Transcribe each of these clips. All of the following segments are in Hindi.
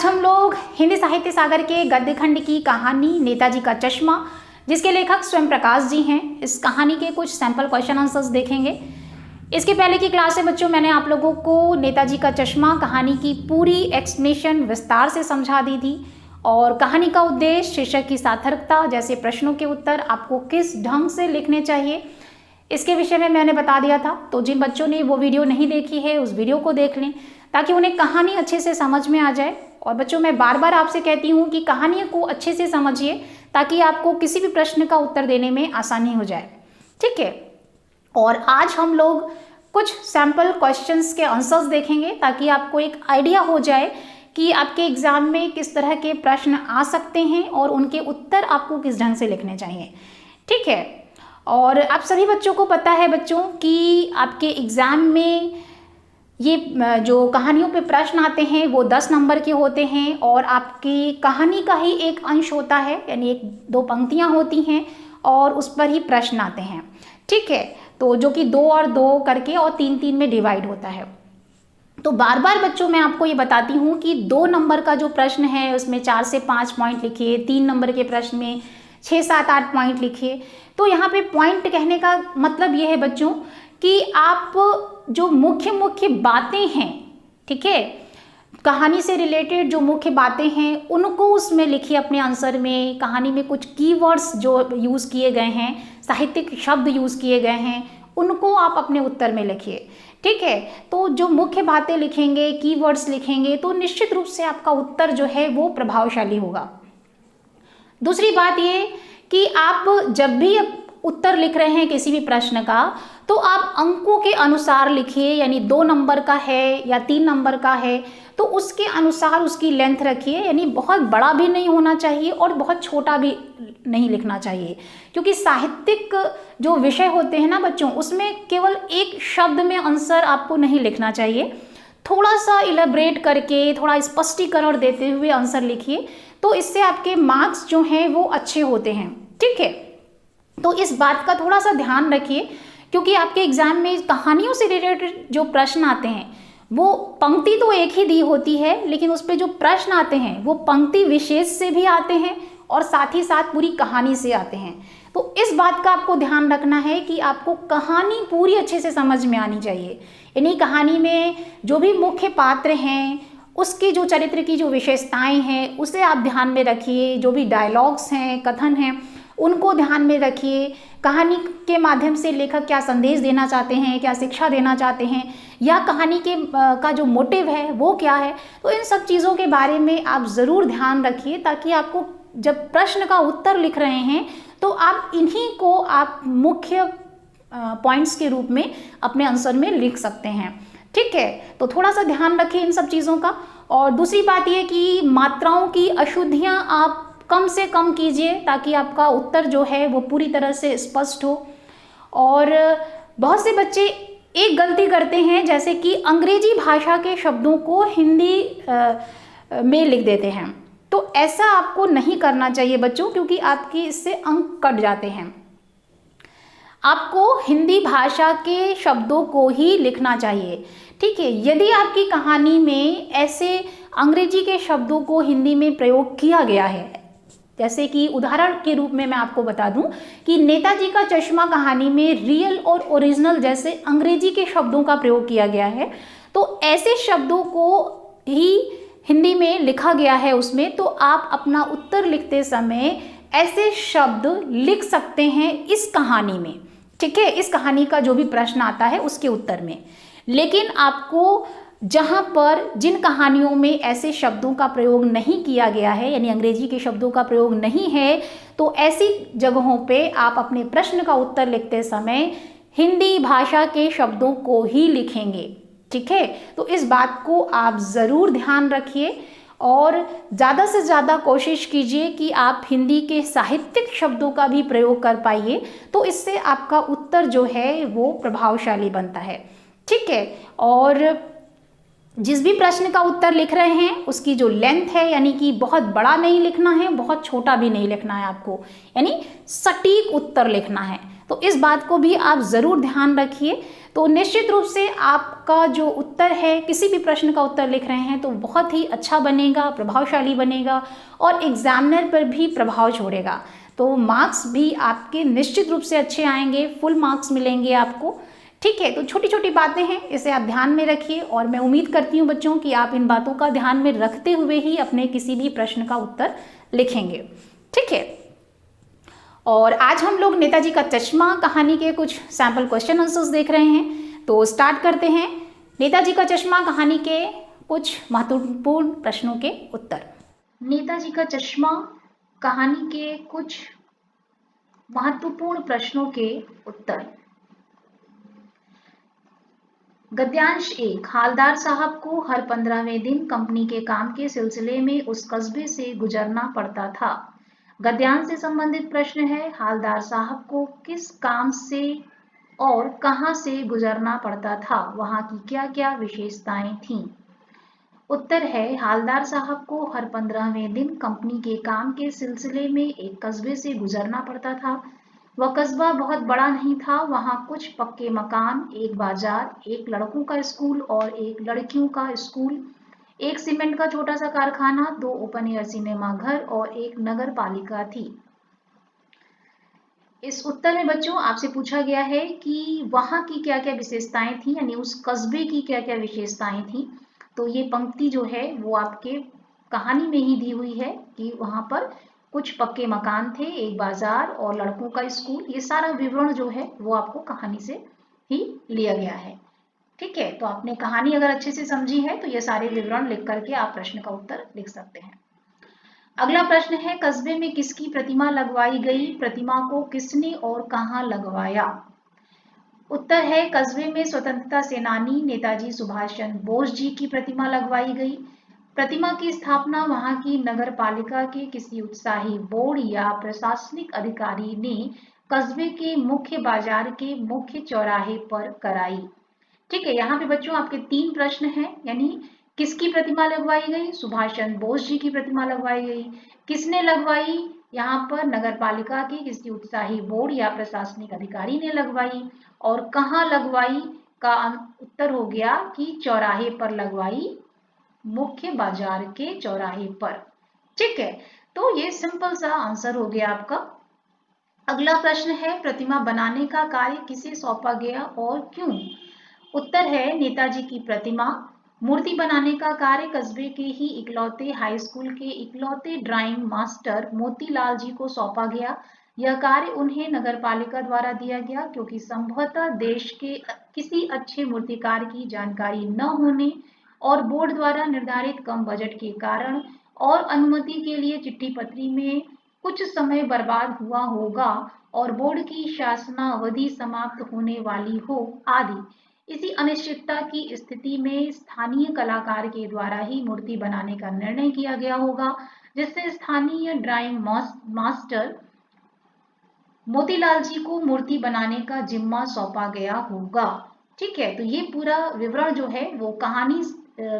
आज हम लोग हिंदी साहित्य सागर के गद्य खंड की कहानी नेताजी का चश्मा, जिसके लेखक स्वयं प्रकाश जी हैं, इस कहानी के कुछ सैंपल क्वेश्चन आंसर्स देखेंगे। इसके पहले की क्लास में बच्चों मैंने आप लोगों को नेताजी का चश्मा कहानी की पूरी एक्सप्लेनेशन विस्तार से समझा दी थी और कहानी का उद्देश्य, शीर्षक की सार्थकता जैसे प्रश्नों के उत्तर आपको किस ढंग से लिखने चाहिए, इसके विषय में मैंने बता दिया था। तो जिन बच्चों ने वो वीडियो नहीं देखी है उस वीडियो को देख लें ताकि उन्हें कहानी अच्छे से समझ में आ जाए। और बच्चों मैं बार बार आपसे कहती हूँ कि कहानी को अच्छे से समझिए ताकि आपको किसी भी प्रश्न का उत्तर देने में आसानी हो जाए, ठीक है। और आज हम लोग कुछ सैंपल क्वेश्चंस के आंसर्स देखेंगे ताकि आपको एक आइडिया हो जाए कि आपके एग्जाम में किस तरह के प्रश्न आ सकते हैं और उनके उत्तर आपको किस ढंग से लिखने चाहिए, ठीक है। और आप सभी बच्चों को पता है बच्चों कि आपके एग्ज़ाम में ये जो कहानियों पे प्रश्न आते हैं वो 10 नंबर के होते हैं और आपकी कहानी का ही एक अंश होता है, यानी एक दो पंक्तियां होती हैं और उस पर ही प्रश्न आते हैं, ठीक है। तो जो कि 2 और 2 करके और 3-3 में डिवाइड होता है। तो बार बार बच्चों मैं आपको ये बताती हूँ कि 2 नंबर का जो प्रश्न है उसमें 4 से 5 पॉइंट लिखिए, 3 नंबर के प्रश्न में 6, 7, 8 पॉइंट लिखिए। तो यहाँ पे पॉइंट कहने का मतलब ये है बच्चों कि आप जो मुख्य बातें हैं, ठीक है, कहानी से रिलेटेड जो मुख्य बातें हैं उनको उसमें लिखिए अपने आंसर में। कहानी में कुछ कीवर्ड्स जो यूज़ किए गए हैं, साहित्यिक शब्द यूज़ किए गए हैं, उनको आप अपने उत्तर में लिखिए, ठीक है। तो जो मुख्य बातें लिखेंगे, कीवर्ड्स लिखेंगे तो निश्चित रूप से आपका उत्तर जो है वो प्रभावशाली होगा। दूसरी बात ये कि आप जब भी उत्तर लिख रहे हैं किसी भी प्रश्न का तो आप अंकों के अनुसार लिखिए, यानी 2 नंबर का है या 3 नंबर का है तो उसके अनुसार उसकी लेंथ रखिए, यानी बहुत बड़ा भी नहीं होना चाहिए और बहुत छोटा भी नहीं लिखना चाहिए, क्योंकि साहित्यिक जो विषय होते हैं ना बच्चों उसमें केवल एक शब्द में आंसर आपको नहीं लिखना चाहिए, थोड़ा सा इलेबरेट करके, थोड़ा स्पष्टीकरण देते हुए आंसर लिखिए, तो इससे आपके मार्क्स जो हैं वो अच्छे होते हैं, ठीक है। तो इस बात का थोड़ा सा ध्यान रखिए क्योंकि आपके एग्जाम में कहानियों से रिलेटेड जो प्रश्न आते हैं वो पंक्ति तो एक ही दी होती है, लेकिन उस पर जो प्रश्न आते हैं वो पंक्ति विशेष से भी आते हैं और साथ ही साथ पूरी कहानी से आते हैं। तो इस बात का आपको ध्यान रखना है कि आपको कहानी पूरी अच्छे से समझ में आनी चाहिए, यानी कहानी में जो भी मुख्य पात्र हैं उसके जो चरित्र की जो विशेषताएं हैं उसे आप ध्यान में रखिए, जो भी डायलॉग्स हैं, कथन हैं, उनको ध्यान में रखिए। कहानी के माध्यम से लेखक क्या संदेश देना चाहते हैं, क्या शिक्षा देना चाहते हैं, या कहानी के का जो मोटिव है वो क्या है, तो इन सब चीज़ों के बारे में आप ज़रूर ध्यान रखिए ताकि आपको जब प्रश्न का उत्तर लिख रहे हैं तो आप इन्हीं को आप मुख्य पॉइंट्स के रूप में अपने आंसर में लिख सकते हैं, ठीक है। तो थोड़ा सा ध्यान रखिए इन सब चीज़ों का। और दूसरी बात ये कि मात्राओं की अशुद्धियाँ आप कम से कम कीजिए ताकि आपका उत्तर जो है वो पूरी तरह से स्पष्ट हो। और बहुत से बच्चे एक गलती करते हैं, जैसे कि अंग्रेजी भाषा के शब्दों को हिंदी में लिख देते हैं, तो ऐसा आपको नहीं करना चाहिए बच्चों, क्योंकि आपकी इससे अंक कट जाते हैं। आपको हिंदी भाषा के शब्दों को ही लिखना चाहिए, ठीक है। यदि आपकी कहानी में ऐसे अंग्रेजी के शब्दों को हिंदी में प्रयोग किया गया है, जैसे कि उदाहरण के रूप में मैं आपको बता दूं कि नेताजी का चश्मा कहानी में रियल और ओरिजिनल जैसे अंग्रेजी के शब्दों का प्रयोग किया गया है, तो ऐसे शब्दों को ही हिंदी में लिखा गया है उसमें, तो आप अपना उत्तर लिखते समय ऐसे शब्द लिख सकते हैं इस कहानी में, ठीक है, इस कहानी का जो भी प्रश्न आता है उसके उत्तर में। लेकिन आपको जहाँ पर जिन कहानियों में ऐसे शब्दों का प्रयोग नहीं किया गया है, यानी अंग्रेजी के शब्दों का प्रयोग नहीं है, तो ऐसी जगहों पे आप अपने प्रश्न का उत्तर लिखते समय हिंदी भाषा के शब्दों को ही लिखेंगे, ठीक है। तो इस बात को आप ज़रूर ध्यान रखिए और ज़्यादा से ज़्यादा कोशिश कीजिए कि आप हिंदी के साहित्यिक शब्दों का भी प्रयोग कर पाइए, तो इससे आपका उत्तर जो है वो प्रभावशाली बनता है, ठीक है। और जिस भी प्रश्न का उत्तर लिख रहे हैं उसकी जो लेंथ है, यानी कि बहुत बड़ा नहीं लिखना है, बहुत छोटा भी नहीं लिखना है आपको, यानी सटीक उत्तर लिखना है। तो इस बात को भी आप ज़रूर ध्यान रखिए। तो निश्चित रूप से आपका जो उत्तर है, किसी भी प्रश्न का उत्तर लिख रहे हैं तो बहुत ही अच्छा बनेगा, प्रभावशाली बनेगा और एग्जामिनर पर भी प्रभाव छोड़ेगा। तो मार्क्स भी आपके निश्चित रूप से अच्छे आएंगे, फुल मार्क्स मिलेंगे आपको। ठीक है, तो छोटी छोटी बातें हैं, इसे आप ध्यान में रखिए और मैं उम्मीद करती हूँ बच्चों कि आप इन बातों का ध्यान में रखते हुए ही अपने किसी भी प्रश्न का उत्तर लिखेंगे। ठीक है, और आज हम लोग नेताजी का चश्मा कहानी के कुछ सैंपल क्वेश्चन आंसर्स देख रहे हैं। तो स्टार्ट करते हैं नेताजी का चश्मा कहानी के कुछ महत्वपूर्ण प्रश्नों के उत्तर। नेताजी का चश्मा कहानी के कुछ महत्वपूर्ण प्रश्नों के उत्तर। गद्यांश 1, हालदार साहब को हर 15वें दिन कंपनी के काम के सिलसिले में उस कस्बे से गुजरना पड़ता था। गद्यांश से संबंधित प्रश्न है, हालदार साहब को किस काम से और कहां से गुजरना पड़ता था, वहां की क्या क्या विशेषताएं थीं। उत्तर है, हालदार साहब को हर 15वें दिन कंपनी के काम के सिलसिले में एक कस्बे से गुजरना पड़ता था। वह कस्बा बहुत बड़ा नहीं था, वहां कुछ पक्के मकान, एक बाजार, एक लड़कों का स्कूल और एक लड़कियों का स्कूल, एक सीमेंट का छोटा सा कारखाना, 2 ओपन एयर सिनेमा घर और एक नगर पालिका थी। इस उत्तर में बच्चों आपसे पूछा गया है कि वहां की क्या क्या विशेषताएं थी, यानी उस कस्बे की क्या क्या विशेषताएं थी। तो ये पंक्ति जो है वो आपके कहानी में ही दी हुई है कि वहां पर कुछ पक्के मकान थे, एक बाजार और लड़कों का स्कूल। ये सारा विवरण जो है वो आपको कहानी से ही लिया गया है। ठीक है, तो आपने कहानी अगर अच्छे से समझी है तो ये सारे विवरण लिख करके आप प्रश्न का उत्तर लिख सकते हैं। अगला प्रश्न है, कस्बे में किसकी प्रतिमा लगवाई गई, प्रतिमा को किसने और कहां लगवाया। उत्तर है, कस्बे में स्वतंत्रता सेनानी नेताजी सुभाष चंद्र बोस जी की प्रतिमा लगवाई गई। प्रतिमा की स्थापना वहां की नगर पालिका के किसी उत्साही बोर्ड या प्रशासनिक अधिकारी ने कस्बे के मुख्य बाजार के मुख्य चौराहे पर कराई। ठीक है, यहाँ पे बच्चों आपके 3 प्रश्न हैं, यानी किसकी प्रतिमा लगवाई गई, सुभाष चंद्र बोस जी की प्रतिमा लगवाई गई। किसने लगवाई, यहाँ पर नगर पालिका के किसी उत्साही बोर्ड या प्रशासनिक अधिकारी ने लगवाई। और कहाँ लगवाई का उत्तर हो गया कि चौराहे पर लगवाई, मुख्य बाजार के चौराहे पर। ठीक है, तो ये सिंपल सा आंसर हो गया आपका। अगला प्रश्न है, प्रतिमा बनाने का कार्य किसे सौंपा गया और क्यों। उत्तर है, नेताजी की प्रतिमा मूर्ति बनाने का कार्य कस्बे के ही इकलौते हाई स्कूल के इकलौते ड्राइंग मास्टर मोतीलाल जी को सौंपा गया। यह कार्य उन्हें नगर पालिका द्वारा दिया गया क्योंकि संभवतः देश के किसी अच्छे मूर्तिकार की जानकारी न होने और बोर्ड द्वारा निर्धारित कम बजट के कारण और अनुमति के लिए चिट्ठी पत्री में कुछ समय बर्बाद हुआ होगा और बोर्ड की शासनावधि समाप्त होने वाली हो आदि। इसी अनिश्चितता की स्थिति में स्थानीय कलाकार के द्वारा ही मूर्ति बनाने का निर्णय किया गया होगा, जिससे स्थानीय ड्राइंग मास्टर मोतीलाल जी को मूर्ति बनाने का जिम्मा सौंपा गया होगा। ठीक है, तो ये पूरा विवरण जो है वो कहानी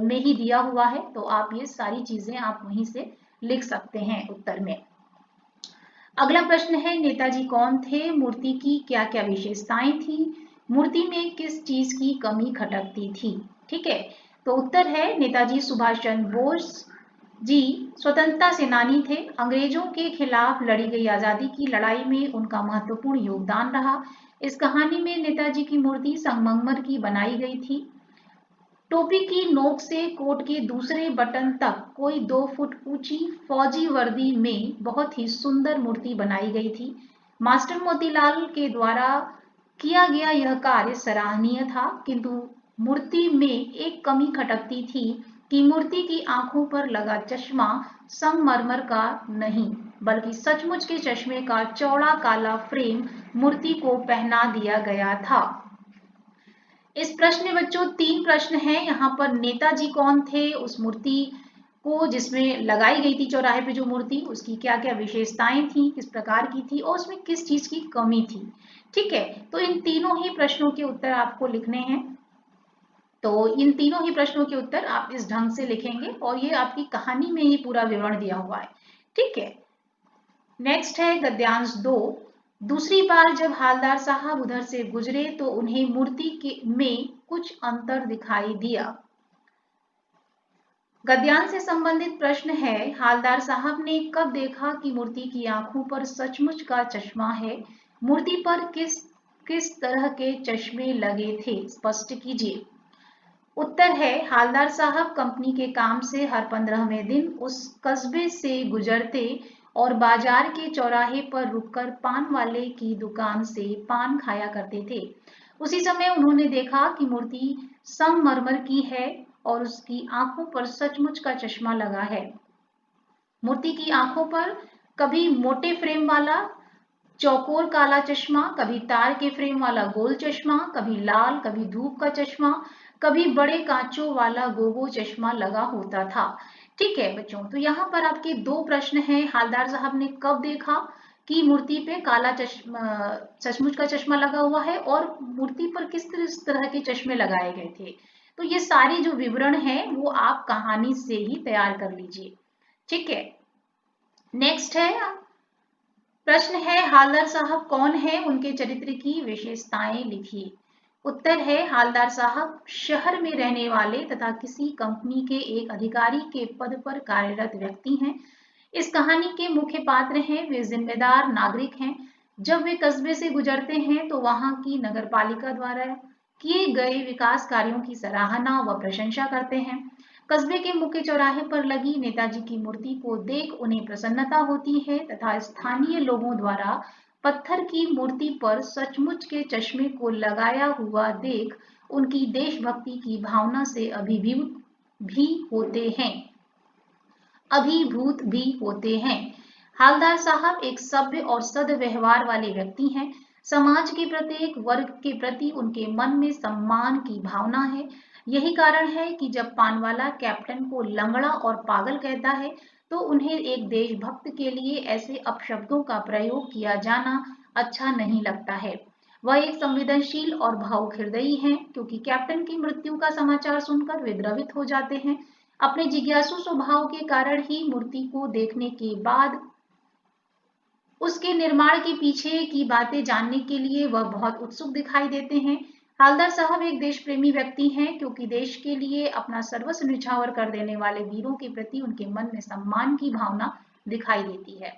में ही दिया हुआ है, तो आप ये सारी चीजें आप वहीं से लिख सकते हैं उत्तर में। अगला प्रश्न है, नेताजी कौन थे, मूर्ति की क्या क्या विशेषताएं थी, मूर्ति में किस चीज की कमी खटकती थी। ठीक है, तो उत्तर है, नेताजी सुभाष चंद्र बोस जी स्वतंत्रता सेनानी थे। अंग्रेजों के खिलाफ लड़ी गई आजादी की लड़ाई में उनका महत्वपूर्ण योगदान रहा। इस कहानी में नेताजी की मूर्ति संगमरमर की बनाई गई थी। टोपी की नोक से कोट के दूसरे बटन तक कोई 2 फुट ऊंची फौजी वर्दी में बहुत ही सुंदर मूर्ति बनाई गई थी। मास्टर मोतीलाल के द्वारा किया गया यह कार्य सराहनीय था, किंतु मूर्ति में एक कमी खटकती थी कि मूर्ति की आंखों पर लगा चश्मा संगमरमर का नहीं बल्कि सचमुच के चश्मे का चौड़ा काला फ्रेम मूर्ति को पहना दिया गया था। इस प्रश्न में बच्चों 3 प्रश्न हैं। यहाँ पर नेताजी कौन थे, उस मूर्ति को जिसमें लगाई गई थी चौराहे पे जो मूर्ति, उसकी क्या क्या विशेषताएं थी, किस प्रकार की थी और उसमें किस चीज की कमी थी। ठीक है, तो इन तीनों ही प्रश्नों के उत्तर आपको लिखने हैं। तो इन तीनों ही प्रश्नों के उत्तर आप इस ढंग से लिखेंगे और ये आपकी कहानी में ही पूरा विवरण दिया हुआ है। ठीक है, नेक्स्ट है गद्यांश 2, दूसरी बार जब हालदार साहब उधर से गुजरे तो उन्हें मूर्ति के में कुछ अंतर दिखाई दिया। गद्यांश से संबंधित प्रश्न है, हालदार साहब ने कब देखा कि मूर्ति की आंखों पर सचमुच का चश्मा है? मूर्ति पर किस किस तरह के चश्मे लगे थे, स्पष्ट कीजिए। उत्तर है, हालदार साहब कंपनी के काम से हर 15वें दिन उस कस्बे से गुजरते और बाजार के चौराहे पर रुककर पान वाले की दुकान से पान खाया करते थे। उसी समय उन्होंने देखा कि मूर्ति संगमरमर की है और उसकी आंखों पर सचमुच का चश्मा लगा है। मूर्ति की आंखों पर कभी मोटे फ्रेम वाला चौकोर काला चश्मा, कभी तार के फ्रेम वाला गोल चश्मा, कभी लाल, कभी धूप का चश्मा, कभी बड़े कांचों वाला गोगो चश्मा लगा होता था। ठीक है बच्चों, तो यहाँ पर आपके दो प्रश्न हैं। हालदार साहब ने कब देखा कि मूर्ति पे काला चश्मा, सचमुच का चश्मा लगा हुआ है, और मूर्ति पर किस तरह के चश्मे लगाए गए थे। तो ये सारी जो विवरण है वो आप कहानी से ही तैयार कर लीजिए। ठीक है, नेक्स्ट है प्रश्न है, हालदार साहब कौन है, उनके चरित्र की विशेषताएं लिखिए। उत्तर है, हालदार साहब शहर में रहने वाले तथा किसी कंपनी के एक अधिकारी के पद पर कार्यरत व्यक्ति हैं। इस कहानी के मुख्य पात्र हैं, वे जिम्मेदार नागरिक हैं। जब वे कस्बे से गुजरते हैं तो वहां की नगरपालिका द्वारा किए गए विकास कार्यों की सराहना व प्रशंसा करते हैं। कस्बे के मुख्य चौराहे पर लगी नेताजी की मूर्ति को देख उन्हें प्रसन्नता होती है तथा स्थानीय लोगों द्वारा पत्थर की मूर्ति पर सचमुच के चश्मे को लगाया हुआ देख उनकी देशभक्ति की भावना से अभिभूत भी होते हैं। हालदार साहब एक सभ्य और सद्व्यवहार वाले व्यक्ति हैं। समाज के प्रत्येक वर्ग के प्रति उनके मन में सम्मान की भावना है। यही कारण है कि जब पानवाला कैप्टन को लंगड़ा और पागल कहता है तो उन्हें एक देशभक्त के लिए ऐसे अपशब्दों का प्रयोग किया जाना अच्छा नहीं लगता है। वह एक संवेदनशील और भावुक हृदयी हैं, क्योंकि कैप्टन की मृत्यु का समाचार सुनकर वे द्रवित हो जाते हैं। अपने जिज्ञासु स्वभाव के कारण ही मूर्ति को देखने के बाद उसके निर्माण के पीछे की बातें जानने के लिए वह बहुत उत्सुक दिखाई देते हैं। हालदार साहब एक देश प्रेमी व्यक्ति हैं, क्योंकि देश के लिए अपना सर्वस्व न्यौछावर कर देने वाले वीरों के प्रति उनके मन में सम्मान की भावना दिखाई देती है।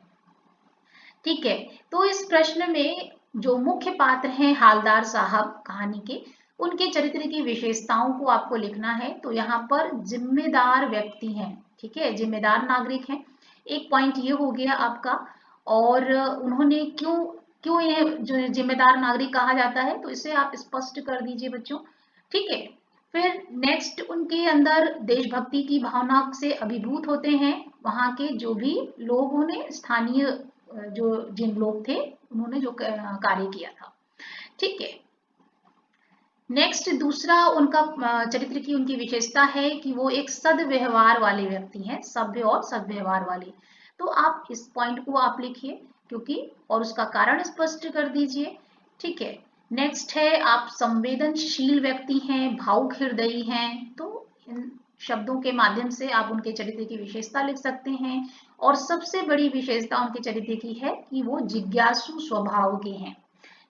ठीक है, तो इस प्रश्न में जो मुख्य पात्र हैं हालदार साहब कहानी के, उनके चरित्र की विशेषताओं को आपको लिखना है। तो यहाँ पर जिम्मेदार व्यक्ति हैं, ठीक है, जिम्मेदार नागरिक हैं, एक पॉइंट ये हो गया आपका। और उन्होंने क्यों क्यों इन्हें जो जिम्मेदार नागरिक कहा जाता है, तो इसे आप स्पष्ट कर दीजिए बच्चों। ठीक है, फिर नेक्स्ट उनके अंदर देशभक्ति की भावना से अभिभूत होते हैं। वहां के जो भी लोगों ने, स्थानीय जो जिन लोग थे उन्होंने जो कार्य किया था। ठीक है, नेक्स्ट दूसरा उनका चरित्र की उनकी विशेषता है कि वो एक सद्व्यवहार वाले व्यक्ति हैं, सभ्य और सद्व्यवहार वाले। तो आप इस पॉइंट को आप लिखिए, क्योंकि और उसका कारण स्पष्ट कर दीजिए। ठीक है, नेक्स्ट है आप संवेदनशील व्यक्ति हैं, भावुक हृदयी हैं। तो इन शब्दों के माध्यम से आप उनके चरित्र की विशेषता लिख सकते हैं। और सबसे बड़ी विशेषता उनके चरित्र की है कि वो जिज्ञासु स्वभाव के हैं।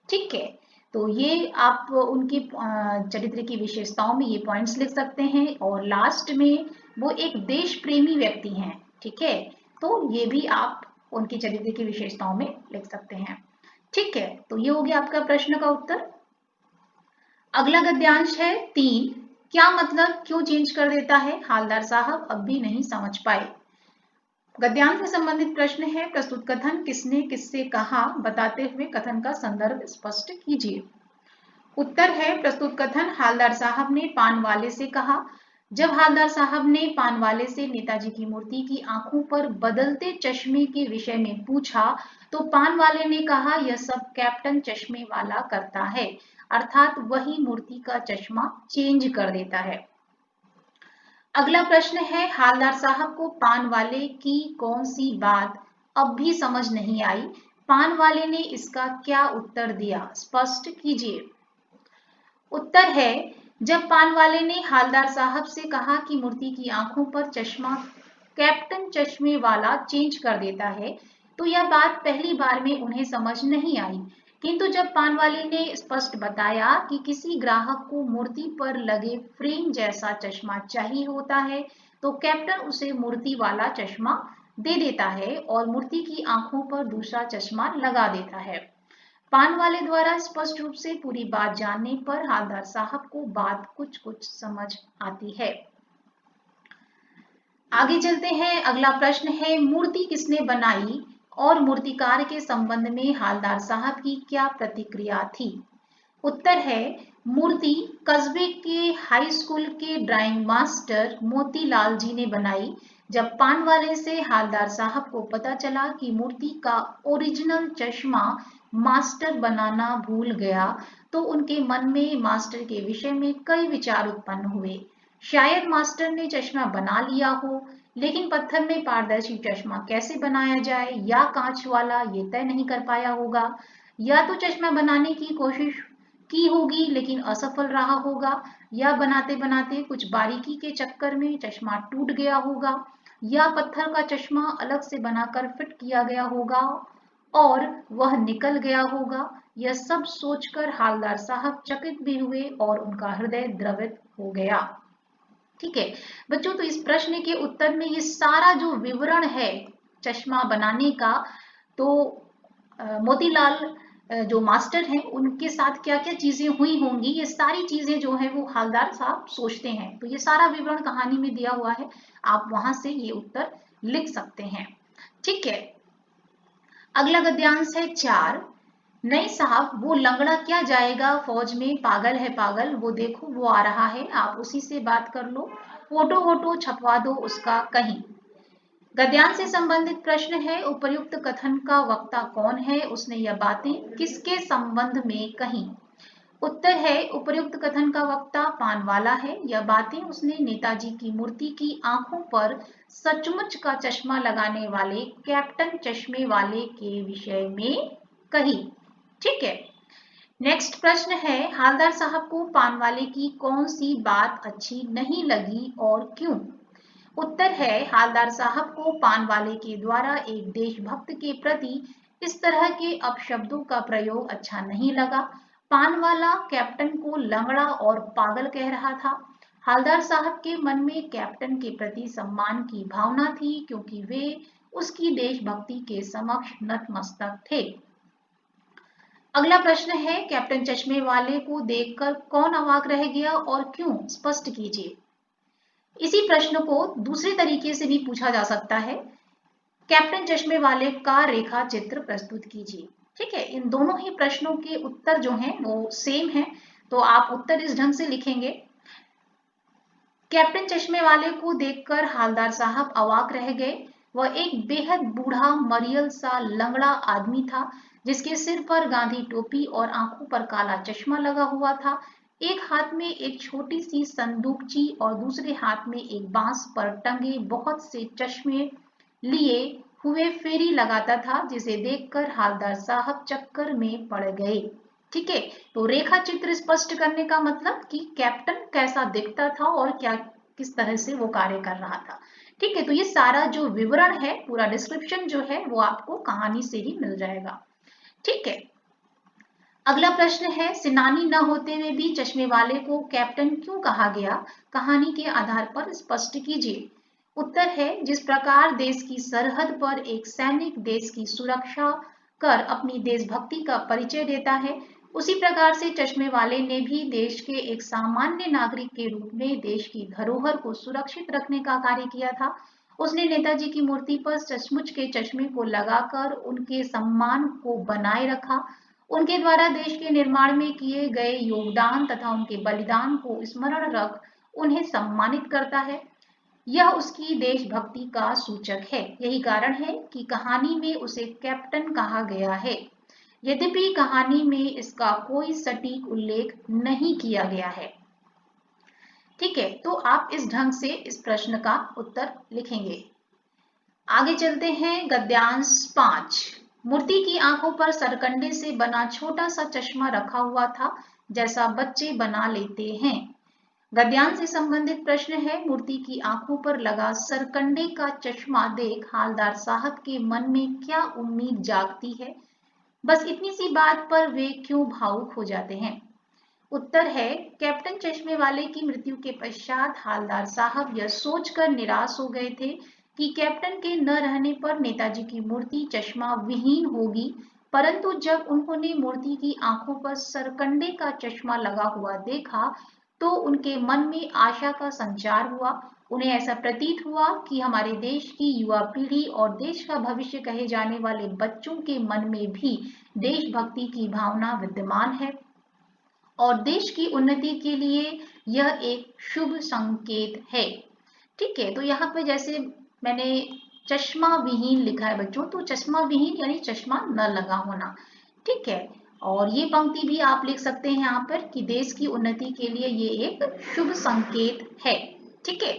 ठीक है, तो ये आप उनकी चरित्र की विशेषताओं में ये पॉइंट्स लिख सकते हैं। और लास्ट में वो एक देश प्रेमी व्यक्ति हैं। ठीक है, तो ये भी आप उनकी चरित्र की विशेषताओं में लिख सकते हैं। ठीक है, तो ये हो गया आपका प्रश्न का उत्तर। अगला गद्यांश है 3, क्या मतलब क्यों चेंज कर देता है, हालदार साहब अब भी नहीं समझ पाए। गद्यांश से संबंधित प्रश्न है, प्रस्तुत कथन किसने किससे कहा, बताते हुए कथन का संदर्भ स्पष्ट कीजिए। उत्तर है, प्रस्तुत कथन हालदार साहब ने पान वाले से कहा। जब हालदार साहब ने पान वाले से नेताजी की मूर्ति की आंखों पर बदलते चश्मे के विषय में पूछा तो पान वाले ने कहा, यह सब कैप्टन चश्मे वाला करता है, अर्थात वही मूर्ति का चश्मा चेंज कर देता है। अगला प्रश्न है, हालदार साहब को पान वाले की कौन सी बात अब भी समझ नहीं आई, पान वाले ने इसका क्या उत्तर दिया, स्पष्ट कीजिए। उत्तर है, जब पान वाले ने हालदार साहब से कहा कि मूर्ति की आंखों पर चश्मा कैप्टन चश्मे वाला चेंज कर देता है, तो यह बात पहली बार में उन्हें समझ नहीं आई, किंतु जब पानवाली ने स्पष्ट बताया कि किसी ग्राहक को मूर्ति पर लगे फ्रेम जैसा चश्मा चाहिए होता है, तो कैप्टन उसे मूर्ति वाला चश्मा दे देता है और मूर्ति की आंखों पर दूसरा चश्मा लगा देता है। पान वाले द्वारा स्पष्ट रूप से पूरी बात जानने पर हालदार साहब को बात कुछ कुछ समझ आती है। आगे चलते हैं। अगला प्रश्न है, मूर्ति किसने बनाई और मूर्तिकार के संबंध में हालदार साहब की क्या प्रतिक्रिया थी? उत्तर है, मूर्ति कस्बे के हाई स्कूल के ड्राइंग मास्टर मोतीलाल जी ने बनाई। जब पान वाले से हालदार साहब को पता चला कि मूर्ति का ओरिजिनल चश्मा मास्टर बनाना भूल गया, तो उनके मन में मास्टर के विषय में कई विचार उत्पन्न हुए। शायद मास्टर ने चश्मा बना लिया हो, लेकिन पत्थर में पारदर्शी चश्मा कैसे बनाया जाए या कांच वाला, ये तय नहीं कर पाया होगा। या तो चश्मा बनाने की कोशिश की होगी लेकिन असफल रहा होगा, या बनाते बनाते कुछ बारीकी के चक्कर में चश्मा टूट गया होगा, या पत्थर का चश्मा अलग से बनाकर फिट किया गया होगा और वह निकल गया होगा। यह सब सोचकर हालदार साहब चकित भी हुए और उनका हृदय द्रवित हो गया। ठीक है बच्चों, तो इस प्रश्न के उत्तर में ये सारा जो विवरण है चश्मा बनाने का, तो मोतीलाल जो मास्टर हैं उनके साथ क्या क्या चीजें हुई होंगी, ये सारी चीजें जो है वो हालदार साहब सोचते हैं। तो ये सारा विवरण कहानी में दिया हुआ है, आप वहां से ये उत्तर लिख सकते हैं। ठीक है, अगला गद्यांश है 4। नहीं साहब, वो लंगड़ा क्या जाएगा फौज में, पागल है पागल, वो देखो वो आ रहा है, आप उसी से बात कर लो, फोटो वोटो छपवा दो उसका कहीं। गद्यांश से संबंधित प्रश्न है, उपर्युक्त कथन का वक्ता कौन है, उसने यह बातें किसके संबंध में कही? उत्तर है, उपर्युक्त कथन का वक्ता पानवाला है। यह बातें उसने नेताजी की मूर्ति की आंखों पर सचमुच का चश्मा लगाने वाले कैप्टन चश्मे वाले के विषय में कही। ठीक है, नेक्स्ट प्रश्न है, हालदार साहब को पानवाले की कौन सी बात अच्छी नहीं लगी और क्यों? उत्तर है, हालदार साहब को पानवाले के द्वारा एक देशभक्त के प्रति इस तरह के अपशब्दों का प्रयोग अच्छा नहीं लगा। पानवाला कैप्टन को लंगड़ा और पागल कह रहा था। हालदार साहब के मन में कैप्टन के प्रति सम्मान की भावना थी, क्योंकि वे उसकी देशभक्ति के समक्ष नतमस्तक थे। अगला प्रश्न है, कैप्टन चश्मे वाले को देखकर कौन अवाक रह गया और क्यों, स्पष्ट कीजिए। इसी प्रश्न को दूसरे तरीके से भी पूछा जा सकता है, कैप्टन चश्मे वाले का रेखा चित्र प्रस्तुत कीजिए। ठीक है, इन दोनों ही प्रश्नों के उत्तर जो हैं वो सेम है, तो आप उत्तर इस ढंग से लिखेंगे। कैप्टन चश्मे वाले को देखकर हालदार साहब अवाक रह गए। वह एक बेहद बूढ़ा मरियल सा लंगड़ा आदमी था, जिसके सिर पर गांधी टोपी और आंखों पर काला चश्मा लगा हुआ था। एक हाथ में एक छोटी सी संदूकची और दूसरे हाथ में एक बांस पर टंगे बहुत से चश्मे लिए हुए फेरी लगाता था, जिसे देखकर हालदार साहब चक्कर में पड़ गए। ठीक है, तो रेखा चित्र स्पष्ट करने का मतलब कि कैप्टन कैसा दिखता था और क्या किस तरह से वो कार्य कर रहा था। ठीक है, तो ये सारा जो विवरण है, पूरा डिस्क्रिप्शन जो है वो आपको कहानी से ही मिल जाएगा। ठीक है, अगला प्रश्न है, सेनानी न होते हुए भी चश्मे वाले को कैप्टन क्यों कहा गया, कहानी के आधार पर स्पष्ट कीजिए। उत्तर है, जिस प्रकार देश की सरहद पर एक सैनिक देश की सुरक्षा कर अपनी देशभक्ति का परिचय देता है, उसी प्रकार से चश्मे वाले ने भी देश के एक सामान्य नागरिक के रूप में देश की धरोहर को सुरक्षित रखने का कार्य किया था। उसने नेताजी की मूर्ति पर सचमुच के चश्मे को लगाकर उनके सम्मान को बनाए रखा। उनके द्वारा देश के निर्माण में किए गए योगदान तथा उनके बलिदान को स्मरण रख उन्हें सम्मानित करता है। यह उसकी देशभक्ति का सूचक है। यही कारण है कि कहानी में उसे कैप्टन कहा गया है, यद्यपि कहानी में इसका कोई सटीक उल्लेख नहीं किया गया है। ठीक है, तो आप इस ढंग से इस प्रश्न का उत्तर लिखेंगे। आगे चलते हैं, गद्यांश 5। मूर्ति की आंखों पर सरकंडे से बना छोटा सा चश्मा रखा हुआ था, जैसा बच्चे बना लेते हैं। गद्यांश से संबंधित प्रश्न है, मूर्ति की आंखों पर लगा सरकंडे का चश्मा देख हालदार साहब के मन में क्या उम्मीद जागती है? बस इतनी सी बात पर वे क्यों भावुक हो जाते हैं? उत्तर है, कैप्टन चश्मे वाले की मृत्यु के पश्चात हालदार साहब यह सोचकर निराश हो गए थे कि कैप्टन के न रहने पर नेताजी की मूर्ति चश्मा विहीन होगी, परंतु जब उन्होंने मूर्ति की आंखों पर सरकंडे का चश्मा लगा हुआ देखा तो उनके मन में आशा का संचार हुआ। उन्हें ऐसा प्रतीत हुआ कि हमारे देश की युवा पीढ़ी और देश का भविष्य कहे जाने वाले बच्चों के मन में भी देशभक्ति की भावना विद्यमान है और देश की उन्नति के लिए यह एक शुभ संकेत है। ठीक है, तो यहाँ पे जैसे मैंने चश्मा विहीन लिखा है बच्चों, तो चश्मा विहीन यानी चश्मा न लगा होना। ठीक है, और ये पंक्ति भी आप लिख सकते हैं यहाँ पर कि देश की उन्नति के लिए ये एक शुभ संकेत है। ठीक है,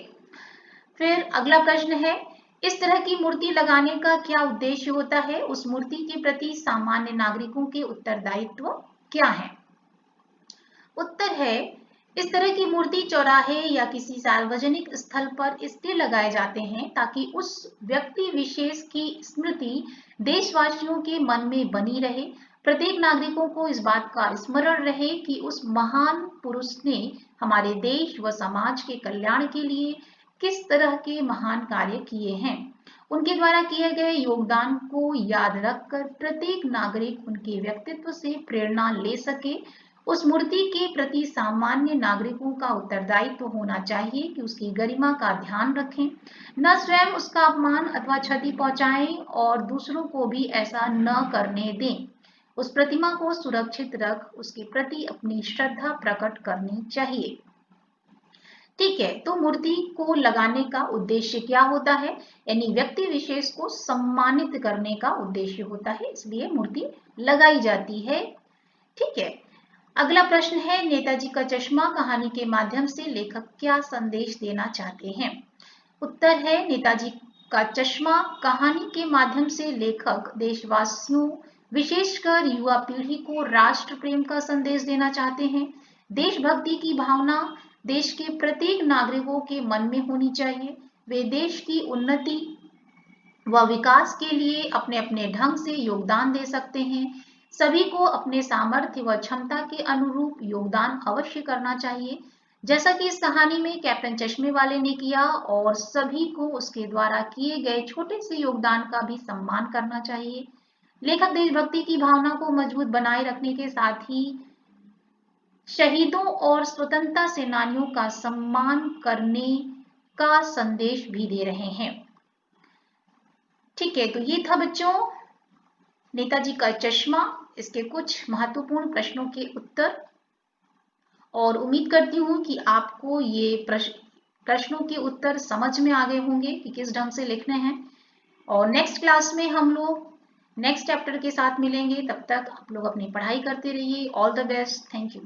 फिर अगला प्रश्न है, इस तरह की मूर्ति लगाने का क्या उद्देश्य होता है? उस मूर्ति के प्रति सामान्य नागरिकों के उत्तरदायित्व क्या है? उत्तर है, इस तरह की मूर्ति चौराहे या किसी सार्वजनिक स्थल पर इसलिए लगाए जाते हैं ताकि उस व्यक्ति विशेष की स्मृति देशवासियों के मन में बनी रहे। प्रत्येक नागरिकों को इस बात का स्मरण रहे कि उस महान पुरुष ने हमारे देश व समाज के कल्याण के लिए किस तरह के महान कार्य किए हैं। उनके द्वारा किए गए योगदान को याद रखकर प्रत्येक नागरिक उनके व्यक्तित्व से प्रेरणा ले सके। उस मूर्ति के प्रति सामान्य नागरिकों का उत्तरदायित्व होना चाहिए कि उसकी गरिमा का ध्यान रखें, न स्वयं उसका अपमान अथवा क्षति पहुंचाएं और दूसरों को भी ऐसा न करने दें। उस प्रतिमा को सुरक्षित रख उसके प्रति अपनी श्रद्धा प्रकट करनी चाहिए। ठीक है, तो मूर्ति को लगाने का उद्देश्य क्या होता है? यानी व्यक्ति विशेष को सम्मानित करने का उद्देश्य होता है, इसलिए मूर्ति लगाई जाती है। ठीक है, अगला प्रश्न है, नेताजी का चश्मा कहानी के माध्यम से लेखक क्या संदेश देना चाहते हैं? उत्तर है, नेताजी का चश्मा कहानी के माध्यम से लेखक देशवासियों विशेषकर युवा पीढ़ी को राष्ट्र प्रेम का संदेश देना चाहते हैं। देशभक्ति की भावना देश के प्रत्येक नागरिकों के मन में होनी चाहिए। वे देश की उन्नति व विकास के लिए अपने अपने ढंग से योगदान दे सकते हैं। सभी को अपने सामर्थ्य व क्षमता के अनुरूप योगदान अवश्य करना चाहिए, जैसा कि इस कहानी में कैप्टन चश्मे वाले ने किया, और सभी को उसके द्वारा किए गए छोटे से योगदान का भी सम्मान करना चाहिए। लेखक देशभक्ति की भावना को मजबूत बनाए रखने के साथ ही शहीदों और स्वतंत्रता सेनानियों का सम्मान करने का संदेश भी दे रहे हैं। ठीक है, तो ये था बच्चों नेताजी का चश्मा, इसके कुछ महत्वपूर्ण प्रश्नों के उत्तर, और उम्मीद करती हूँ कि आपको ये प्रश्नों के उत्तर समझ में आ गए होंगे कि किस ढंग से लिखने हैं। और नेक्स्ट क्लास में हम लोग नेक्स्ट चैप्टर के साथ मिलेंगे। तब तक आप लोग अपनी पढ़ाई करते रहिए। All the best. Thank you.